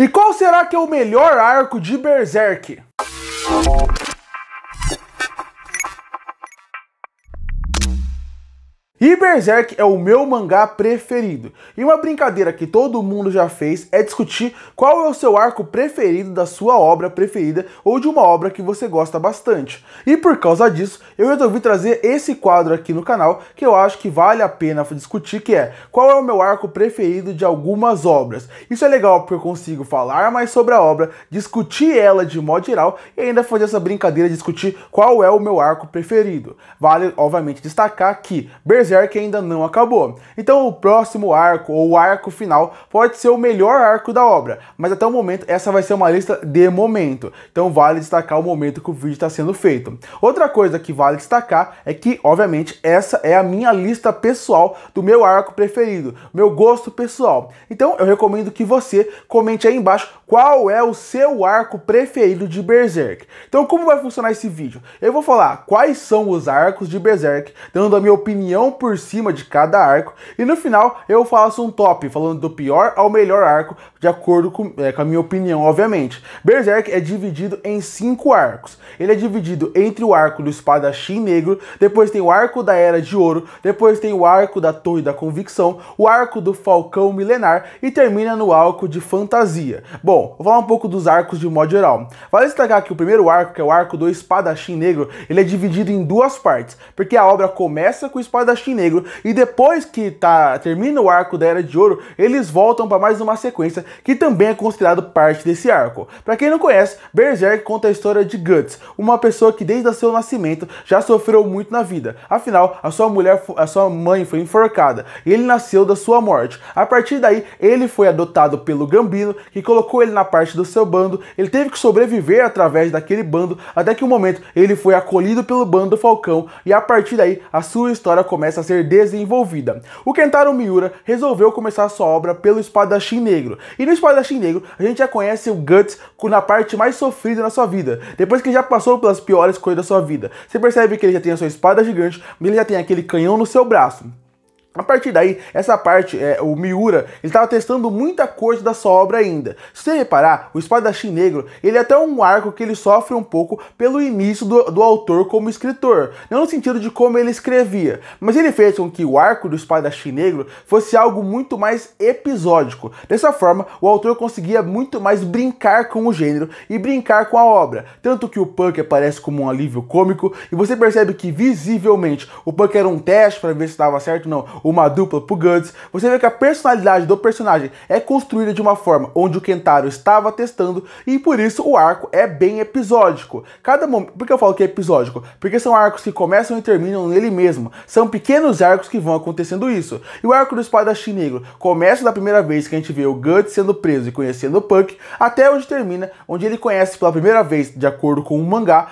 E qual será que é o melhor arco de Berserk? E Berserk é o meu mangá preferido. E uma brincadeira que todo mundo já fez é discutir qual é o seu arco preferido da sua obra preferida ou de uma obra que você gosta bastante. E por causa disso, eu resolvi trazer esse quadro aqui no canal que eu acho que vale a pena discutir, que é qual é o meu arco preferido de algumas obras. Isso é legal porque eu consigo falar mais sobre a obra, discutir ela de modo geral e ainda fazer essa brincadeira de discutir qual é o meu arco preferido. Vale, obviamente, destacar que Berserk ainda não acabou. Então o próximo arco, ou o arco final, pode ser o melhor arco da obra, mas até o momento essa vai ser uma lista de momento. Então vale destacar o momento que o vídeo está sendo feito. Outra coisa que vale destacar é que, obviamente, essa é a minha lista pessoal do meu arco preferido, meu gosto pessoal. Então eu recomendo que você comente aí embaixo qual é o seu arco preferido de Berserk. Então como vai funcionar esse vídeo? Eu vou falar quais são os arcos de Berserk, dando a minha opinião por cima de cada arco, e no final eu faço um top, falando do pior ao melhor arco, de acordo com a minha opinião, obviamente. Berserk é dividido em 5 arcos. Ele é dividido entre o arco do Espadachim Negro, depois tem o arco da Era de Ouro, depois tem o arco da Torre da Convicção, o arco do Falcão Milenar e termina no arco de Fantasia. Bom, vou falar um pouco dos arcos de modo geral. Vale destacar que o primeiro arco, que é o arco do Espadachim Negro, ele é dividido em 2 partes, porque a obra começa com o Espadachim Negro e depois que termina o arco da Era de Ouro, eles voltam para mais uma sequência que também é considerado parte desse arco. Para quem não conhece, Berserk conta a história de Guts, uma pessoa que desde o seu nascimento já sofreu muito na vida. Afinal, a sua mãe foi enforcada e ele nasceu da sua morte. A partir daí, ele foi adotado pelo Gambino, que colocou ele na parte do seu bando. Ele teve que sobreviver através daquele bando, até que um momento ele foi acolhido pelo bando do Falcão e a partir daí a sua história começa a ser desenvolvida. O Kentaro Miura resolveu começar sua obra pelo Espadachim Negro. E no Espadachim Negro, a gente já conhece o Guts na parte mais sofrida da sua vida. Depois que ele já passou pelas piores coisas da sua vida. Você percebe que ele já tem a sua espada gigante, mas ele já tem aquele canhão no seu braço. A partir daí, essa parte, o Miura, ele estava testando muita coisa da sua obra ainda. Se você reparar, o Espadachim Negro, ele é até um arco que ele sofre um pouco pelo início do autor como escritor. Não no sentido de como ele escrevia, mas ele fez com que o arco do Espadachim Negro fosse algo muito mais episódico. Dessa forma, o autor conseguia muito mais brincar com o gênero e brincar com a obra. Tanto que o Punk aparece como um alívio cômico, e você percebe que visivelmente o Punk era um teste para ver se estava certo ou não, uma dupla pro Guts. Você vê que a personalidade do personagem é construída de uma forma onde o Kentaro estava testando, e por isso o arco é bem episódico. Cada momento, por que eu falo que é episódico? Porque são arcos que começam e terminam nele mesmo. São pequenos arcos que vão acontecendo isso. E o arco do Espadachim Negro começa da primeira vez que a gente vê o Guts sendo preso e conhecendo o Punk, até onde termina, onde ele conhece pela primeira vez, de acordo com o mangá,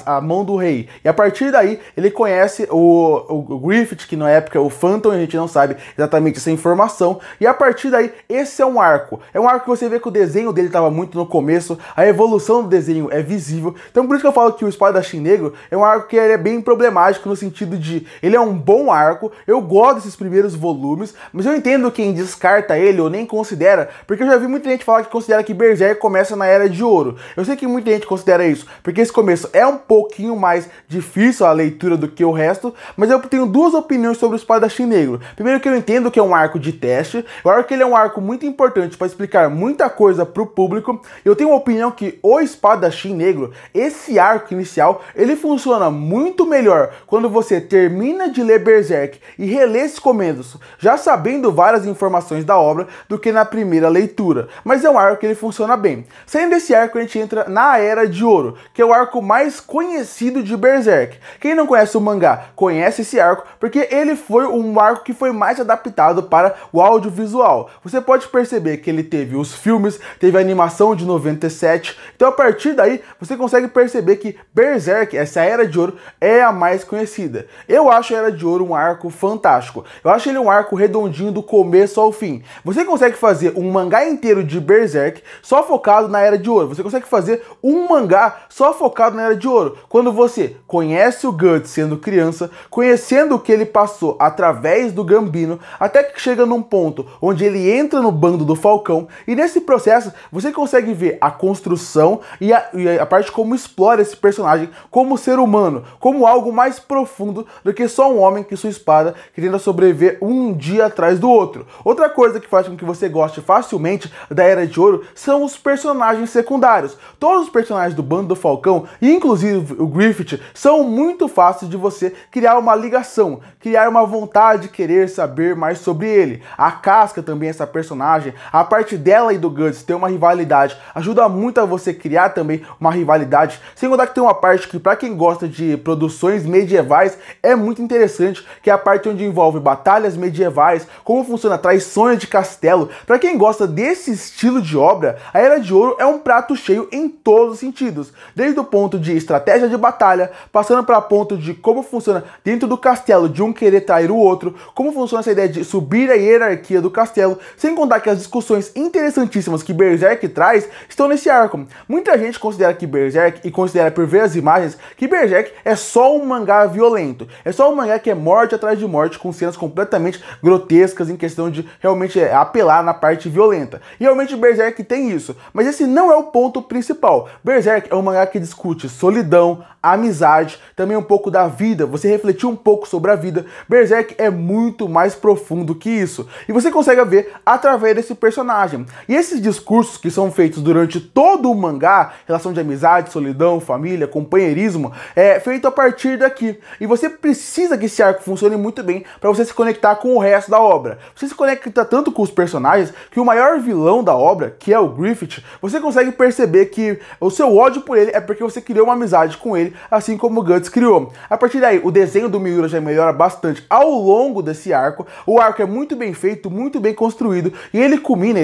a mão do rei. E a partir daí, ele conhece o Griffith, que não é época, o Phantom, a gente não sabe exatamente essa informação, e a partir daí, esse é um arco que você vê que o desenho dele estava muito no começo, a evolução do desenho é visível, então por isso que eu falo que o Espadachim Negro é um arco que ele é bem problemático, no sentido de, ele é um bom arco, eu gosto desses primeiros volumes, mas eu entendo quem descarta ele ou nem considera, porque eu já vi muita gente falar que considera que Berserk começa na Era de Ouro. Eu sei que muita gente considera isso, porque esse começo é um pouquinho mais difícil a leitura do que o resto, mas eu tenho 2 opiniões sobre o Espadachim Negro. Primeiro, que eu entendo que é um arco de teste, eu acho que ele é um arco muito importante para explicar muita coisa para o público. Eu tenho uma opinião que o Espadachim Negro, esse arco inicial, ele funciona muito melhor quando você termina de ler Berserk e relê esses começos, já sabendo várias informações da obra, do que na primeira leitura. Mas é um arco que ele funciona bem. Saindo desse arco, a gente entra na Era de Ouro, que é o arco mais conhecido de Berserk. Quem não conhece o mangá, conhece esse arco, porque ele foi um arco que foi mais adaptado para o audiovisual. Você pode perceber que ele teve os filmes, teve a animação de 97, então a partir daí você consegue perceber que Berserk, essa Era de Ouro, é a mais conhecida. Eu acho a Era de Ouro um arco fantástico. Eu acho ele um arco redondinho do começo ao fim. Você consegue fazer um mangá inteiro de Berserk só focado na Era de Ouro. Você consegue fazer um mangá só focado na Era de Ouro. Quando você conhece o Guts sendo criança, conhecendo o que ele passou, passou através do Gambino, até que chega num ponto onde ele entra no bando do Falcão, e nesse processo você consegue ver a construção e a parte como explora esse personagem como ser humano, como algo mais profundo do que só um homem que sua espada que tenta sobreviver um dia atrás do outro. Outra coisa que faz com que você goste facilmente da Era de Ouro são os personagens secundários. Todos os personagens do bando do Falcão, e inclusive o Griffith, são muito fáceis de você criar uma ligação, criar uma vontade de querer saber mais sobre ele. A Casca também, essa personagem, a parte dela e do Guts ter uma rivalidade, ajuda muito a você criar também uma rivalidade, sem contar que tem uma parte que, para quem gosta de produções medievais, é muito interessante, que é a parte onde envolve batalhas medievais, como funciona traições de castelo. Para quem gosta desse estilo de obra, a Era de Ouro é um prato cheio em todos os sentidos, desde o ponto de estratégia de batalha, passando para o ponto de como funciona dentro do castelo, de um querer trair o outro, como funciona essa ideia de subir a hierarquia do castelo, sem contar que as discussões interessantíssimas que Berserk traz estão nesse arco. Muita gente considera que Berserk, e considera por ver as imagens, que Berserk é só um mangá violento, é só um mangá que é morte atrás de morte, com cenas completamente grotescas em questão de realmente apelar na parte violenta. E realmente Berserk tem isso, mas esse não é o ponto principal. Berserk é um mangá que discute solidão, amizade, também um pouco da vida, você refletir um pouco sobre a vida. Berserk é muito mais profundo que isso, e você consegue ver através desse personagem. E esses discursos que são feitos durante todo o mangá, relação de amizade, solidão, família, companheirismo, é feito a partir daqui. E você precisa que esse arco funcione muito bem para você se conectar com o resto da obra. Você se conecta tanto com os personagens que o maior vilão da obra, que é o Griffith, você consegue perceber que o seu ódio por ele é porque você criou uma amizade com ele, assim como o Guts criou. A partir daí, o desenho do Miura já melhora bastante ao longo desse arco. O arco é muito bem feito, muito bem construído, e ele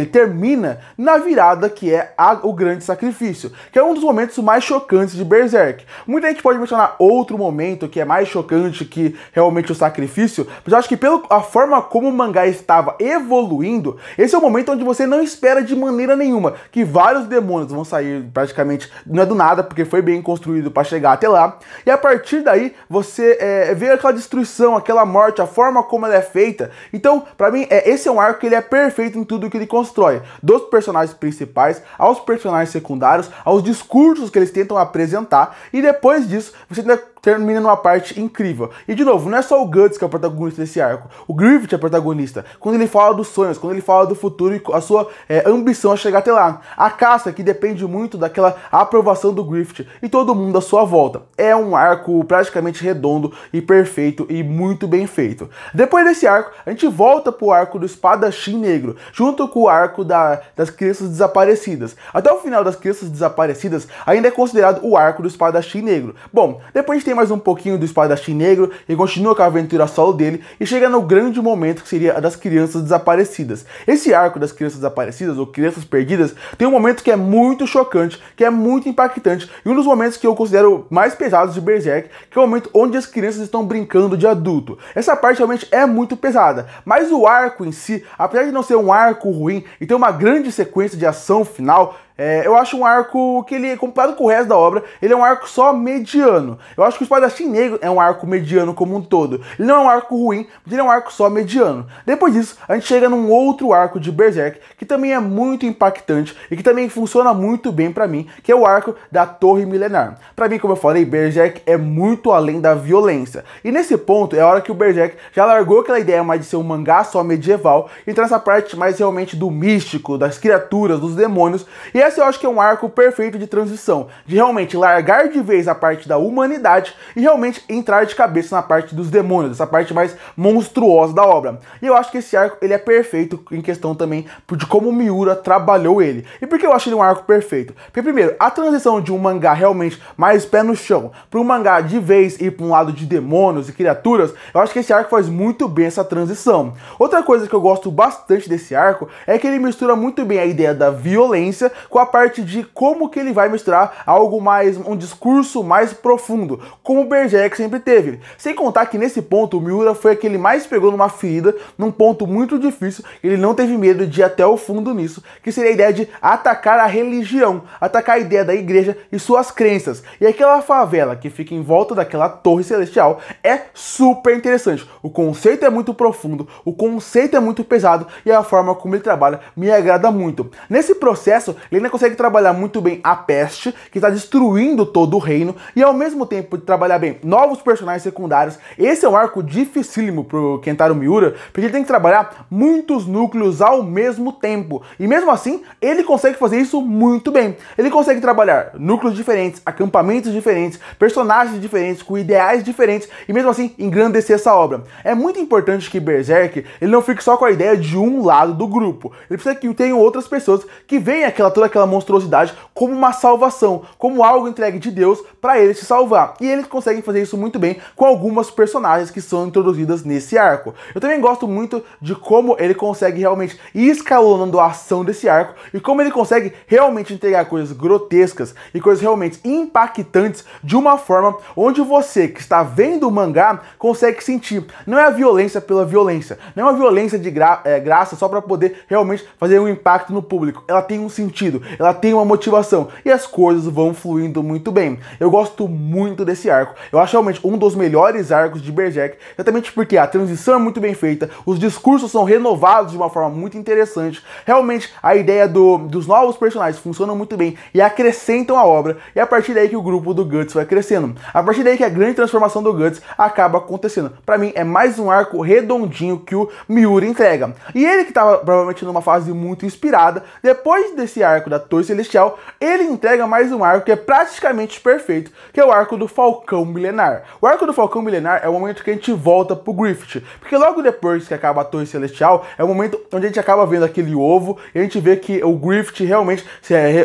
termina na virada, que é o grande sacrifício, que é um dos momentos mais chocantes de Berserk. Muita gente pode mencionar outro momento que é mais chocante que realmente o sacrifício, mas eu acho que pela forma como o mangá estava evoluindo, esse é o momento onde você não espera de maneira nenhuma que vários demônios vão sair praticamente, não é do nada, porque foi bem construído para chegar até lá, e a partir daí você vê aquela destruição, aquela morte, a forma como ela é feita. Então, pra mim, esse é um arco que ele é perfeito em tudo que ele constrói, dos personagens principais, aos personagens secundários, aos discursos que eles tentam apresentar, e depois disso, você ainda termina numa parte incrível. E de novo, não é só o Guts que é o protagonista desse arco, o Griffith é o protagonista, quando ele fala dos sonhos, quando ele fala do futuro e a sua ambição a chegar até lá. A Casca, que depende muito daquela aprovação do Griffith e todo mundo à sua volta. É um arco praticamente redondo e perfeito e muito bem feito. Depois desse arco, a gente volta pro arco do Espadachim Negro, junto com o arco das Crianças Desaparecidas. Até o final das Crianças Desaparecidas ainda é considerado o arco do Espadachim Negro. Bom, depois a gente tem mais um pouquinho do Espadachim Negro e continua com a aventura solo dele e chega no grande momento que seria a das Crianças Desaparecidas. Esse arco das Crianças Desaparecidas, ou Crianças Perdidas, tem um momento que é muito chocante, que é muito impactante, e um dos momentos que eu considero mais pesados de Berserk, que é o momento onde as crianças estão brincando de adulto. Essa parte realmente é muito pesada, mas o arco em si, apesar de não ser um arco ruim e ter uma grande sequência de ação final, eu acho um arco que ele, comparado com o resto da obra, ele é um arco só mediano. Eu acho que o Espadachim Negro é um arco mediano como um todo. Ele não é um arco ruim, mas ele é um arco só mediano. Depois disso, a gente chega num outro arco de Berserk, que também é muito impactante e que também funciona muito bem pra mim, que é o arco da Torre Milenar. Pra mim, como eu falei, Berserk é muito além da violência. E nesse ponto, é a hora que o Berserk já largou aquela ideia mais de ser um mangá só medieval e entrar nessa parte mais realmente do místico, das criaturas, dos demônios. E esse eu acho que é um arco perfeito de transição, de realmente largar de vez a parte da humanidade e realmente entrar de cabeça na parte dos demônios, essa parte mais monstruosa da obra. E eu acho que esse arco ele é perfeito em questão também de como o Miura trabalhou ele. E por que eu acho ele um arco perfeito? Porque primeiro, a transição de um mangá realmente mais pé no chão para um mangá de vez ir para um lado de demônios e criaturas, eu acho que esse arco faz muito bem essa transição. Outra coisa que eu gosto bastante desse arco é que ele mistura muito bem a ideia da violência com com a parte de como que ele vai misturar algo mais, um discurso mais profundo, como o Berserk sempre teve. Sem contar que nesse ponto o Miura foi aquele mais pegou numa ferida, num ponto muito difícil, ele não teve medo de ir até o fundo nisso, que seria a ideia de atacar a religião, atacar a ideia da igreja e suas crenças. E aquela favela que fica em volta daquela torre celestial é super interessante. O conceito é muito profundo, o conceito é muito pesado e a forma como ele trabalha me agrada muito. Nesse processo, ele ainda consegue trabalhar muito bem a peste, que está destruindo todo o reino, e ao mesmo tempo de trabalhar bem novos personagens secundários. Esse é um arco dificílimo pro Kentaro Miura, porque ele tem que trabalhar muitos núcleos ao mesmo tempo. E mesmo assim, ele consegue fazer isso muito bem. Ele consegue trabalhar núcleos diferentes, acampamentos diferentes, personagens diferentes, com ideais diferentes, e mesmo assim engrandecer essa obra. É muito importante que Berserk ele não fique só com a ideia de um lado do grupo. Ele precisa que tenham outras pessoas que veem toda aquela monstruosidade como uma salvação, como algo entregue de Deus para ele se salvar. E eles conseguem fazer isso muito bem com algumas personagens que são introduzidas nesse arco. Eu também gosto muito de como ele consegue realmente ir escalonando a ação desse arco e como ele consegue realmente entregar coisas grotescas e coisas realmente impactantes de uma forma onde você que está vendo o mangá consegue sentir. Não é a violência pela violência, não é uma violência de graça só para poder realmente fazer um impacto no público. Ela tem um sentido, ela tem uma motivação e as coisas vão fluindo muito bem. Eu gosto muito desse arco. Eu acho realmente um dos melhores arcos de Berserk, exatamente porque a transição é muito bem feita, os discursos são renovados de uma forma muito interessante. Realmente a ideia dos novos personagens funcionam muito bem e acrescentam a obra. E é a partir daí que o grupo do Guts vai crescendo. A partir daí que a grande transformação do Guts acaba acontecendo. Pra mim é mais um arco redondinho que o Miura entrega. E ele que estava provavelmente numa fase muito inspirada, depois desse arco da Torre Celestial, ele entrega mais um arco que é praticamente perfeito, que é o arco do Falcão Milenar. O arco do Falcão Milenar é o momento que a gente volta pro Griffith, porque logo depois que acaba a Torre Celestial, é o momento onde a gente acaba vendo aquele ovo e a gente vê que o Griffith realmente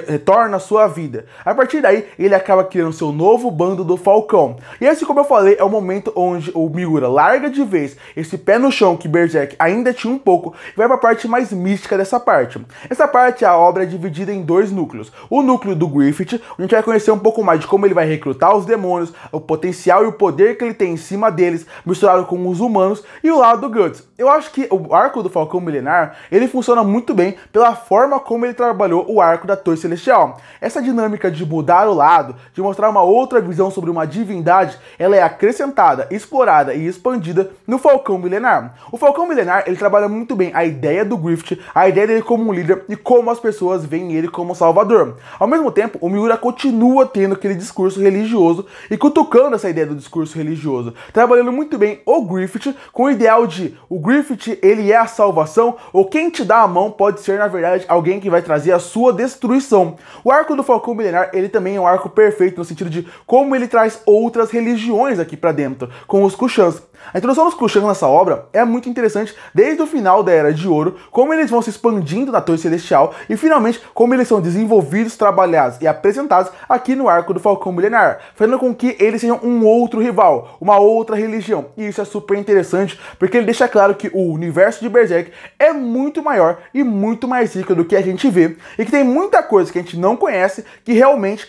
retorna à sua vida. A partir daí, ele acaba criando seu novo bando do Falcão. E esse, como eu falei, é o momento onde o Miura larga de vez esse pé no chão que Berserk ainda tinha um pouco e vai para a parte mais mística dessa parte. Essa parte, a obra é dividida em dois núcleos. O núcleo do Griffith, onde a gente vai conhecer um pouco mais de como ele vai recrutar os demônios, o potencial e o poder que ele tem em cima deles, misturado com os humanos, e o lado do Guts. Eu acho que o arco do Falcão Milenar, ele funciona muito bem pela forma como ele trabalhou o arco da Torre Celestial. Essa dinâmica de mudar o lado, de mostrar uma outra visão sobre uma divindade, ela é acrescentada, explorada e expandida no Falcão Milenar. O Falcão Milenar, ele trabalha muito bem a ideia do Griffith, a ideia dele como um líder e como as pessoas veem ele como salvador. Ao mesmo tempo, o Miura continua tendo aquele discurso religioso e cutucando essa ideia do discurso religioso, trabalhando muito bem o Griffith com o ideal de o Griffith, ele é a salvação, ou quem te dá a mão pode ser, na verdade, alguém que vai trazer a sua destruição. O arco do Falcão Milenar, ele também é um arco perfeito no sentido de como ele traz outras religiões aqui pra dentro, com os Kushans. A introdução dos Kushans nessa obra é muito interessante desde o final da Era de Ouro, como eles vão se expandindo na Torre Celestial e finalmente como eles são desenvolvidos, trabalhados e apresentados aqui no arco do Falcão Milenar, fazendo com que eles sejam um outro rival, uma outra religião. E isso é super interessante porque ele deixa claro que o universo de Berserk é muito maior e muito mais rico do que a gente vê e que tem muita coisa que a gente não conhece que realmente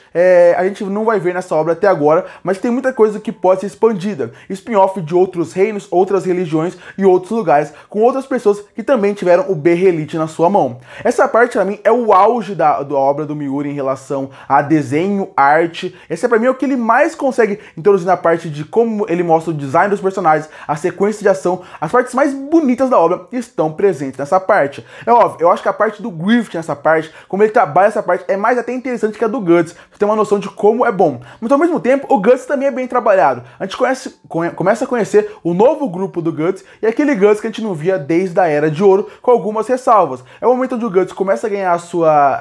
a gente não vai ver nessa obra até agora, mas tem muita coisa que pode ser expandida, spin-off de outros reinos, outras religiões e outros lugares, com outras pessoas que também tiveram o Berrelite na sua mão. Essa parte, pra mim, é o auge da obra do Miura em relação a desenho, arte. Esse, pra mim, é o que ele mais consegue introduzir na parte de como ele mostra o design dos personagens, a sequência de ação, as partes mais bonitas da obra estão presentes nessa parte. É óbvio, eu acho que a parte do Griffith nessa parte, como ele trabalha essa parte, é mais até interessante que a do Guts, pra você ter uma noção de como é bom. Mas, ao mesmo tempo, o Guts também é bem trabalhado. A gente começa a conhecer o novo grupo do Guts e aquele Guts que a gente não via desde a Era de Ouro, com algumas ressalvas. É o momento onde o Guts começa a ganhar a sua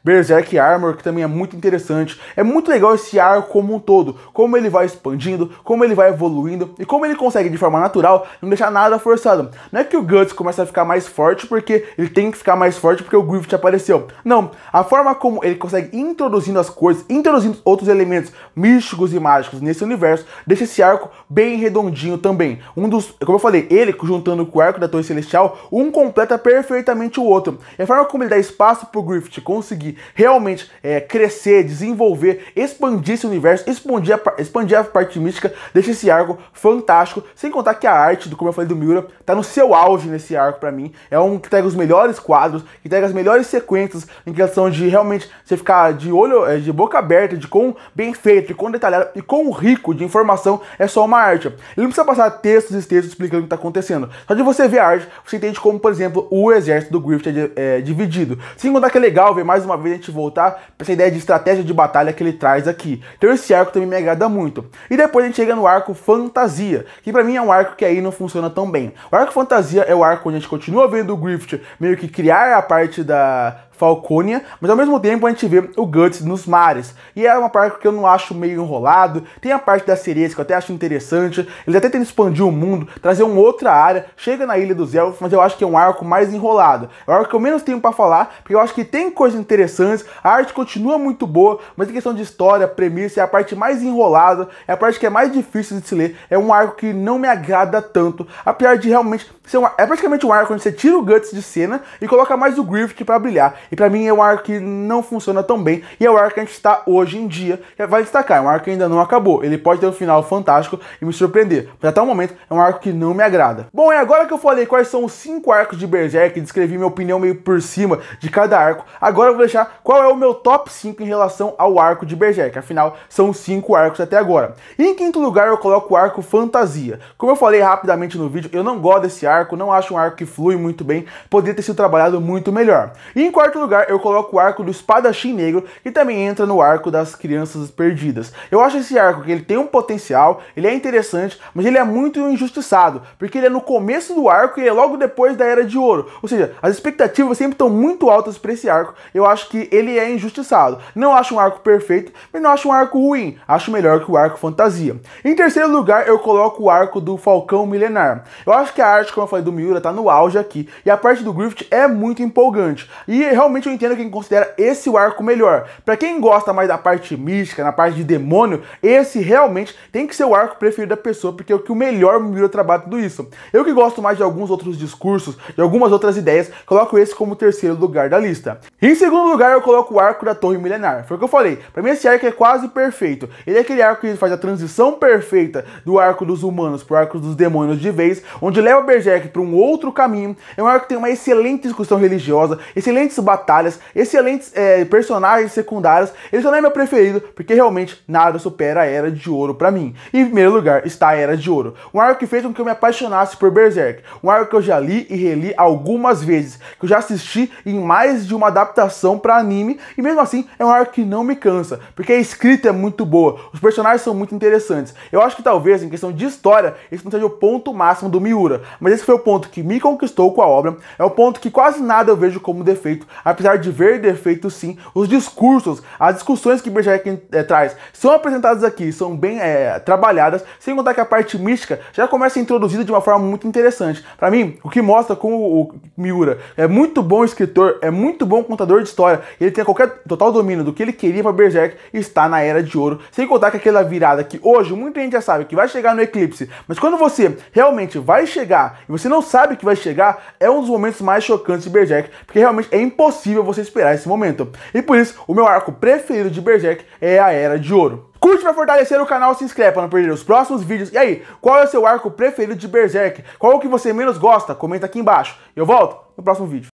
Berserk Armor, que também é muito interessante. É muito legal esse arco como um todo, como ele vai expandindo, como ele vai evoluindo e como ele consegue de forma natural não deixar nada forçado. Não é que o Guts começa a ficar mais forte porque ele tem que ficar mais forte porque o Griffith apareceu. Não, a forma como ele consegue ir introduzindo as coisas, introduzindo outros elementos místicos e mágicos nesse universo, deixa esse arco bem redondinho certinho também. Como eu falei, ele juntando com o arco da Torre Celestial, um completa perfeitamente o outro. E a forma como ele dá espaço pro Griffith conseguir realmente crescer, desenvolver, expandir esse universo, expandir a parte mística, deixa esse arco fantástico. Sem contar que a arte, como eu falei, do Miura, tá no seu auge nesse arco pra mim. É um que pega os melhores quadros, que pega as melhores sequências em questão de realmente você ficar de olho, de boca aberta, de quão bem feito, de quão detalhado e quão rico de informação é só uma arte. Ele não precisa passar textos e textos explicando o que está acontecendo. Só de você ver a arte, você entende como, por exemplo, o exército do Griffith é dividido. Sem contar que é legal ver mais uma vez a gente voltar para essa ideia de estratégia de batalha que ele traz aqui. Então esse arco também me agrada muito. E depois a gente chega no arco Fantasia, que pra mim é um arco que aí não funciona tão bem. O arco Fantasia é o arco onde a gente continua vendo o Griffith meio que criar a parte da Falconia, mas ao mesmo tempo a gente vê o Guts nos mares. E é uma parte que eu não acho meio enrolado. Tem a parte das sereias que eu até acho interessante. Eles até tentam expandir o mundo, trazer uma outra área. Chega na Ilha dos Elfos, mas eu acho que é um arco mais enrolado. É o arco que eu menos tenho pra falar, porque eu acho que tem coisas interessantes. A arte continua muito boa, mas em questão de história, premissa, é a parte mais enrolada. É a parte que é mais difícil de se ler. É um arco que não me agrada tanto, apesar de realmente ser é praticamente um arco onde você tira o Guts de cena e coloca mais o Griffith pra brilhar. E pra mim é um arco que não funciona tão bem. E é o arco que a gente está hoje em dia. Vai destacar, é um arco que ainda não acabou. Ele pode ter um final fantástico e me surpreender. Mas até o momento é um arco que não me agrada. Bom, e agora que eu falei quais são os 5 arcos de Berserk, descrevi minha opinião meio por cima de cada arco, agora eu vou deixar qual é o meu top 5 em relação ao arco de Berserk. Afinal, são 5 arcos até agora. E em quinto lugar eu coloco o arco Fantasia. Como eu falei rapidamente no vídeo, eu não gosto desse arco, não acho um arco que flui muito bem, poderia ter sido trabalhado muito melhor. E em quarto lugar eu coloco o arco do Espadachim Negro, que também entra no arco das Crianças Perdidas. Eu acho esse arco que ele tem um potencial, ele é interessante, mas ele é muito injustiçado, porque ele é no começo do arco e é logo depois da Era de Ouro. Ou seja, as expectativas sempre estão muito altas para esse arco. Eu acho que ele é injustiçado. Não acho um arco perfeito, mas não acho um arco ruim. Acho melhor que o arco Fantasia. Em terceiro lugar, eu coloco o arco do Falcão Milenar. Eu acho que a arte, como eu falei, do Miura tá no auge aqui, e a parte do Griffith é muito empolgante. E realmente eu entendo quem considera esse o arco melhor. Para quem gosta mais da parte mística, na parte de demônio, esse realmente tem que ser o arco preferido da pessoa, porque é o que o melhor Miura trabalha tudo isso. Eu que gosto mais de alguns outros discursos, de algumas outras ideias, coloco esse como terceiro lugar da lista. E em segundo lugar eu coloco o arco da Torre Milenar. Foi o que eu falei, pra mim esse arco é quase perfeito. Ele é aquele arco que faz a transição perfeita do arco dos humanos pro arco dos demônios de vez, onde leva o Berserk para um outro caminho. É um arco que tem uma excelente discussão religiosa, excelentes batalhas, excelentes personagens secundários. Ele só não é meu preferido, porque realmente nada supera a Era de Ouro pra mim. E em primeiro lugar está a Era de Ouro. Um arco que fez com que eu me apaixonasse por Berserk. Um arco que eu já li e reli algumas vezes, que eu já assisti em mais de uma adaptação para anime, e mesmo assim é um arco que não me cansa, porque a escrita é muito boa, os personagens são muito interessantes. Eu acho que talvez, em questão de história, esse não seja o ponto máximo do Miura, mas esse foi o ponto que me conquistou com a obra, é o ponto que quase nada eu vejo como defeito, apesar de ver defeitos sim. Os discursos, as discussões que Berserk traz são apresentadas aqui, são bem trabalhadas, sem contar que a parte mística já começa introduzida de uma forma muito interessante. Para mim, o que mostra como o Miura é muito bom escritor, é muito bom contador de história, ele tem qualquer total domínio do que ele queria para Berserk e está na Era de Ouro, sem contar que aquela virada que hoje muita gente já sabe que vai chegar no eclipse, mas quando você realmente vai chegar e você não sabe que vai chegar, é um dos momentos mais chocantes de Berserk, porque realmente é impossível você esperar esse momento. E por isso, o meu arco preferido de Berserk é a Era de Ouro. Curte para fortalecer o canal, se inscreve para não perder os próximos vídeos. E aí, qual é o seu arco preferido de Berserk? Qual é o que você menos gosta? Comenta aqui embaixo. Eu volto no próximo vídeo.